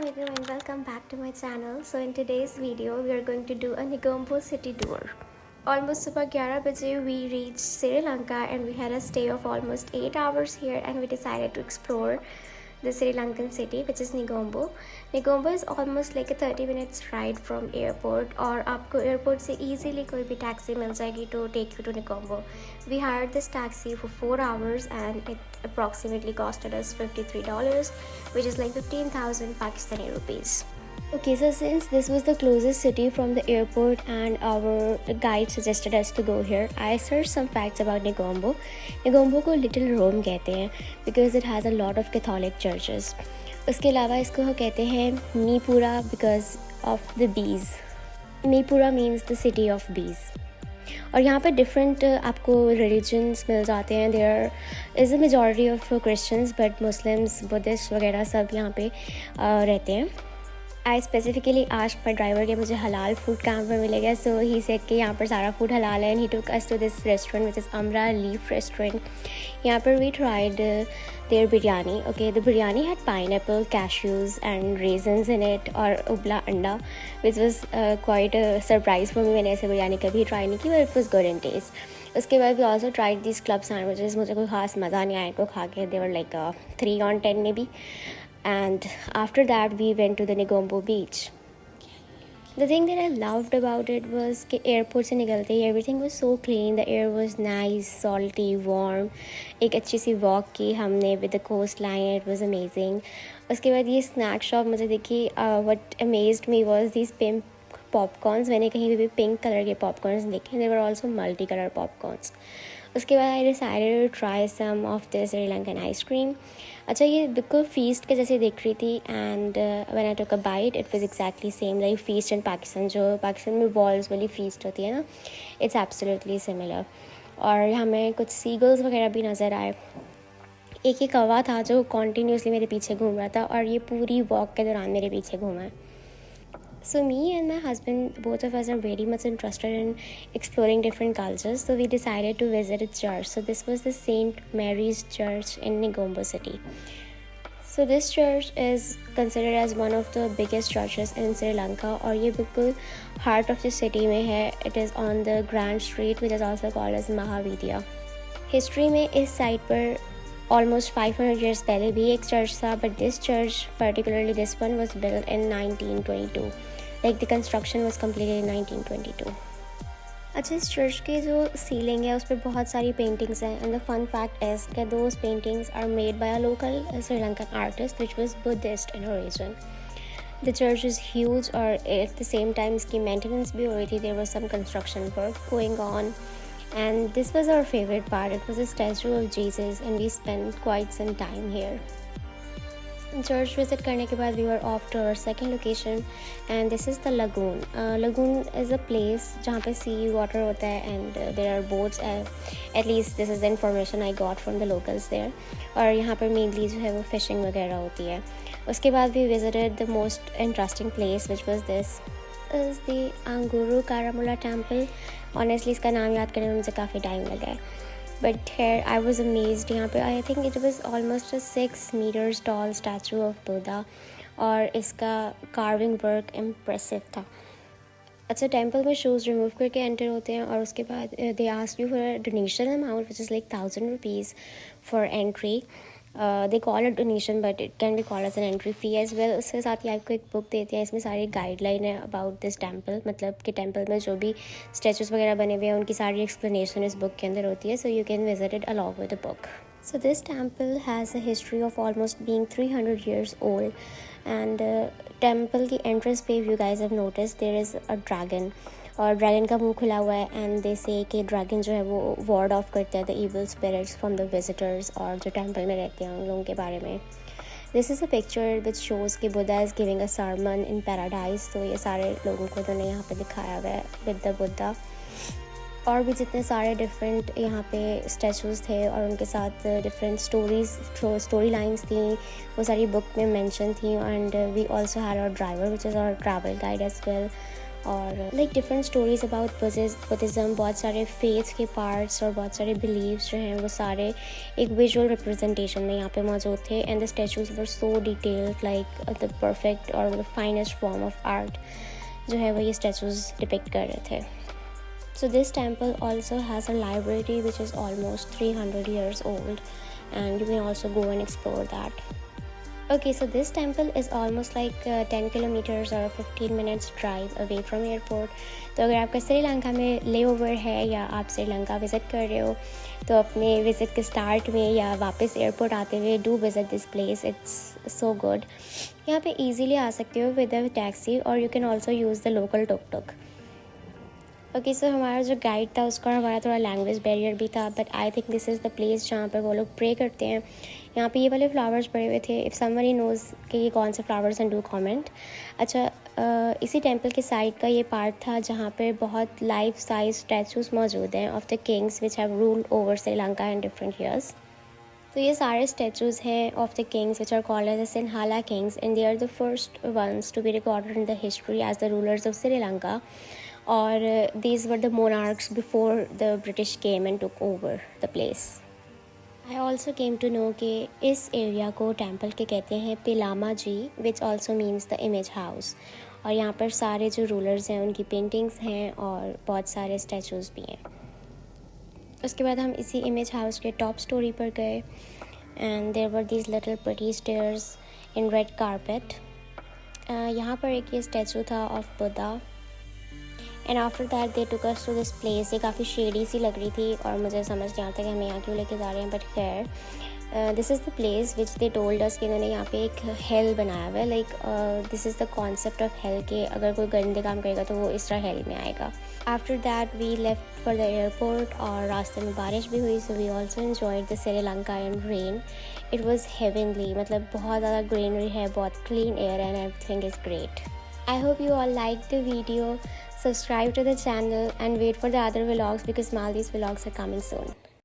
Assalamualaikum and welcome back to my channel. So in today's video we are going to do a Negombo city tour. Almost सुबह 11 बजे we reached Sri Lanka and we had a stay of almost 8 hours here and we decided to explore the Sri Lankan city which is Negombo. Negombo is almost like a 30 minutes ride from airport और आपको airport से easily कोई भी taxi मिल जाएगी to take you to Negombo. We hired this taxi for 4 hours and it approximately costed us $53 which is like 15,000 Pakistani rupees. Okay, so since this was the closest city from the airport and our guide suggested us to go here, I searched some facts about Negombo. Negombo को Little Rome कहते हैं because it has a lot of Catholic churches. उसके अलावा इसको कहते हैं मीपुरा because of the bees. मीपुरा means the city of bees. और यहाँ पे डिफरेंट आपको रिलीजन्स मिल जाते हैं. There is a majority of Christians but Muslims Buddhist वगैरह सब यहाँ पे रहते हैं. I specifically asked my driver कि मुझे हलाल फूड कहाँ पर मिलेगा. सो ही सेड कि यहाँ पर सारा फूड हलाल है and he took us to this restaurant which is Amara leaf restaurant. यहाँ पर we tried their biryani. Okay, the biryani had pineapple, cashews and raisins in it और उबला अंडा which was quite surprise for me. मैंने ऐसे बिरयानी कभी ट्राई नहीं की but it was good in taste. उसके बाद we also tried this club sandwiches. मुझे कोई खास मज़ा नहीं आया इनको खा के. दे were like 3 on 10 maybe. And after that we went to the Negombo beach. The thing that I loved about it was कि airport से निकलते ही everything was so clean. The air was nice, salty, warm. एक अच्छी सी walk की हमने with the coastline. It was amazing. उसके बाद ये snack shop मुझे देखी. What amazed me was these pink popcorns. मैंने कहीं भी pink color के popcorns देखे. They were also multi-color popcorns. उसके बाद I decided to try some of the Sri Lankan ice cream. अच्छा, ये बिल्कुल फीस्ट के जैसे दिख रही थी and when I took a bite it was exactly same like Feast in Pakistan. जो पाकिस्तान में बॉल्स वाली फीस्ट होती है ना, इट्स एब्सोल्युटली सिमिलर. और हमें कुछ सीगल्स वगैरह भी नज़र आए. एक कौवा था जो कॉन्टीन्यूसली मेरे पीछे घूम रहा था और ये पूरी वॉक के दौरान मेरे पीछे घूमा है. So me and my husband, both of us are very much interested in exploring different cultures. So we decided to visit a church. So this was the Saint Mary's Church in Negombo City. So this church is considered as one of the biggest churches in Sri Lanka. और ये बिल्कुल heart of the city में है. It is on the Grand Street, which is also called as Mahavidya. History में इस site पर almost 500 years पहले भी एक church था, but this church, particularly this one, was built in 1922. Like the construction was completed in 1922. अच्छा, इस church के जो सीलिंग है उस पर बहुत सारी पेंटिंग्स हैं and the fun fact is कि those paintings are made by a local Sri Lankan artist which was Buddhist in origin. The church is huge और एट द सेम टाइम इसकी मेंटेनेंस भी हो रही थी. There was some construction work going on and this was our favourite part. It was a statue of Jesus and we spend quite some time here. Church visit करने के बाद we were off to our second location and this is the lagoon. Lagoon is a place जहाँ पे sea water होता है and there are boats. At least this is the information I got from the locals there. और यहाँ पर mainly जो है वो फिशिंग वगैरह होती है. उसके बाद we visited the most interesting place which was this is the Angurukaramulla temple. Honestly इसका नाम याद करने में मुझे काफ़ी टाइम लगा है. But here I was amazed. यहाँ पे I think it was almost a 6 meters tall statue of Buddha और इसका carving work impressive था. अच्छा, टेम्पल में शूज़ रिमूव करके एंटर होते हैं और उसके बाद they ask you for a donation amount which is like 1,000 rupees for entry. They call it donation but it can be called as an entry fee as well. उसके साथ ही आपको एक बुक देते हैं. इसमें सारी गाइडलाइन है अबाउट दिस टेम्पल. मतलब कि टेम्पल में जो भी स्टैचूज़ वगैरह बने हुए हैं उनकी सारी एक्सप्लेनेशन इस बुक के अंदर होती है. So you can visit it along with the book. So this temple has a history of almost being 300 years old and temple की entrance पे you guys have noticed there is a dragon और dragon का मुंह खुला हुआ है and they से कि ड्रैगन जो है वो वार्ड ऑफ करता है the evil spirits from the visitors और जो टेम्पल में रहते हैं उन लोगों के बारे में. This is a picture which shows कि Buddha is giving a sermon in paradise. तो ये सारे लोगों को उन्होंने यहाँ पे दिखाया हुआ है विद द बुद्धा. और भी जितने सारे डिफरेंट यहाँ पे स्टैचूज़ थे और उनके साथ डिफरेंट स्टोरी लाइन्स थी वो सारी बुक में मेंशन थी. And we also had our driver which is our travel guide as well. और like different stories about Buddhism, बहुत सारे फेथ के पार्ट्स और बहुत सारे बिलीव्स जो हैं वो सारे एक विजुअल रिप्रेजेंटेशन में यहाँ पे मौजूद थे। And the statues were so detailed, like the perfect और the finest form of art जो है वो ये स्टैचूज़ डिपिक्ट कर रहे थे। So this temple also has a library which is almost 300 years old, and you can also go and explore that. Okay, so this temple is almost like 10 kilometers or 15 minutes drive away from airport. तो अगर आपका श्रीलंका में layover है या आप Sri Lanka visit कर रहे हो तो अपने विज़िट के स्टार्ट में या वापस एयरपोर्ट आते हुए do visit this place, it's so good. यहाँ पे इजीली आ सकते हो विद अ टैक्सी और you can also use the local tuk tuk. Okay, so हमारा जो गाइड था उसका हमारा थोड़ा लैंग्वेज बैरियर भी था, but I think this is the place जहाँ पर वो लोग प्रे करते हैं। यहाँ पे ये वाले फ्लावर्स पड़े हुए थे। इफ़ समबडी नोज़ कि ये कौन से फ्लावर्स एंड डू कमेंट। अच्छा, इसी टेंपल के साइड का ये पार्ट था जहाँ पर बहुत लाइफ साइज स्टैचूज़ मौजूद हैं of the Kings which have ruled over Sri Lanka in different years. तो ये सारे स्टैचूज़ हैं of the Kings which are called as the Sinhala Kings, and they are the first ones to be recorded in the history as the rulers of Sri Lanka. और these were the monarchs before the British came and took over the place. I also came to know कि इस area को temple के कहते हैं पिलामा जी, which also means the image house। और यहाँ पर सारे जो रूलर्स हैं उनकी पेंटिंग्स हैं और बहुत सारे स्टैचूज़ भी हैं। उसके बाद हम इसी इमेज हाउस के टॉप स्टोरी पर गए and there were these little pretty stairs in red carpet. यहाँ पर एक ये स्टैचू था of Buddha. And after that they took us to this place. ये काफ़ी शेडी सी लग रही थी और मुझे समझ नहीं आता कि हमें यहाँ क्यों लेके जा रहे हैं, बट खैर this is the place which they told us कि इन्होंने यहाँ पे एक हेल बनाया हुआ है। Like this is the concept of hell के अगर कोई गंदे काम करेगा तो वो इस तरह हेल में आएगा। After that we left for the airport और रास्ते में बारिश भी हुई, so we also enjoyed the Sri Lanka in rain. It was heavenly, मतलब बहुत ज़्यादा ग्रीनरी है, बहुत clean air and everything is great. I hope you all liked the video. Subscribe to the channel and wait for the other vlogs because Maldives vlogs are coming soon.